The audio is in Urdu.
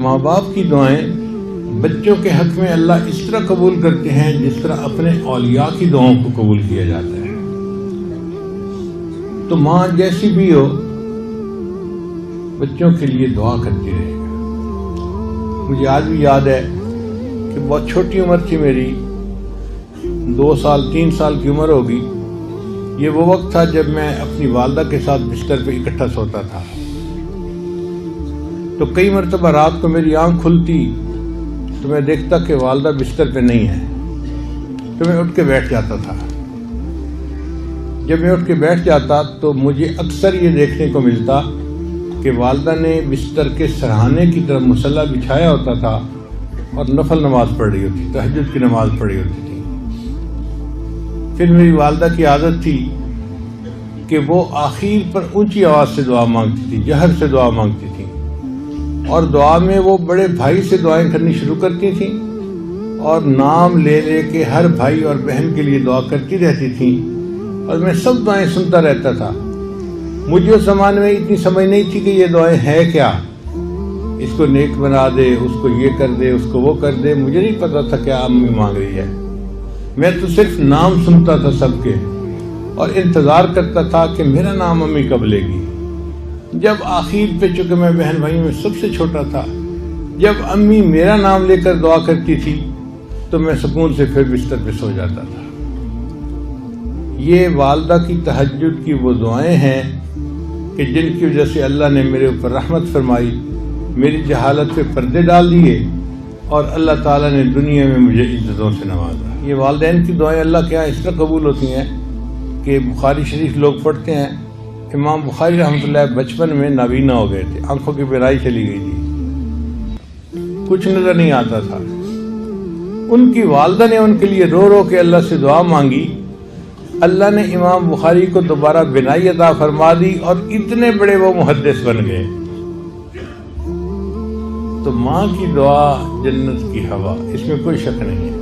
ماں باپ کی دعائیں بچوں کے حق میں اللہ اس طرح قبول کرتے ہیں جس طرح اپنے اولیاء کی دعاؤں کو قبول کیا جاتا ہے۔ تو ماں جیسی بھی ہو بچوں کے لیے دعا کرتی رہے گا۔ مجھے آج بھی یاد ہے کہ بہت چھوٹی عمر تھی میری، 2 سال 3 سال کی عمر ہوگی۔ یہ وہ وقت تھا جب میں اپنی والدہ کے ساتھ بستر پہ اکٹھا سوتا تھا۔ تو کئی مرتبہ رات کو میری آنکھ کھلتی تو میں دیکھتا کہ والدہ بستر پہ نہیں ہے، تو میں اٹھ کے بیٹھ جاتا تھا۔ جب میں اٹھ کے بیٹھ جاتا تو مجھے اکثر یہ دیکھنے کو ملتا کہ والدہ نے بستر کے سرہانے کی طرف مصلی بچھایا ہوتا تھا اور نفل نماز پڑھ رہی ہوتی، تہجد کی نماز پڑھ رہی ہوتی تھی۔ پھر میری والدہ کی عادت تھی کہ وہ آخر پر اونچی آواز سے دعا مانگتی تھی، جہر سے دعا مانگتی تھی، اور دعا میں وہ بڑے بھائی سے دعائیں کرنی شروع کرتی تھیں اور نام لے لے کے ہر بھائی اور بہن کے لیے دعا کرتی رہتی تھیں، اور میں سب دعائیں سنتا رہتا تھا۔ مجھے اس زمانے میں اتنی سمجھ نہیں تھی کہ یہ دعائیں ہیں کیا، اس کو نیک بنا دے، اس کو یہ کر دے، اس کو وہ کر دے، مجھے نہیں پتا تھا کیا امی مانگ رہی ہے۔ میں تو صرف نام سنتا تھا سب کے اور انتظار کرتا تھا کہ میرا نام امی کب لے گی۔ جب آخر پہ چونکہ میں بہن بھائیوں میں سب سے چھوٹا تھا، جب امی میرا نام لے کر دعا کرتی تھی تو میں سکون سے پھر بستر پہ سو جاتا تھا۔ یہ والدہ کی تہجد کی وہ دعائیں ہیں کہ جن کی وجہ سے اللہ نے میرے اوپر رحمت فرمائی، میری جہالت پہ پردے ڈال دیے، اور اللہ تعالیٰ نے دنیا میں مجھے عزتوں سے نوازا۔ یہ والدین کی دعائیں اللہ کے یہاں اس طرح قبول ہوتی ہیں کہ بخاری شریف لوگ پڑھتے ہیں، امام بخاری رحمۃ اللہ بچپن میں نابینا ہو گئے تھے، آنکھوں کی بینائی چلی گئی تھی، کچھ نظر نہیں آتا تھا۔ ان کی والدہ نے ان کے لیے رو رو کے اللہ سے دعا مانگی، اللہ نے امام بخاری کو دوبارہ بینائی عطا فرما دی اور اتنے بڑے وہ محدث بن گئے۔ تو ماں کی دعا جنت کی ہوا، اس میں کوئی شک نہیں ہے۔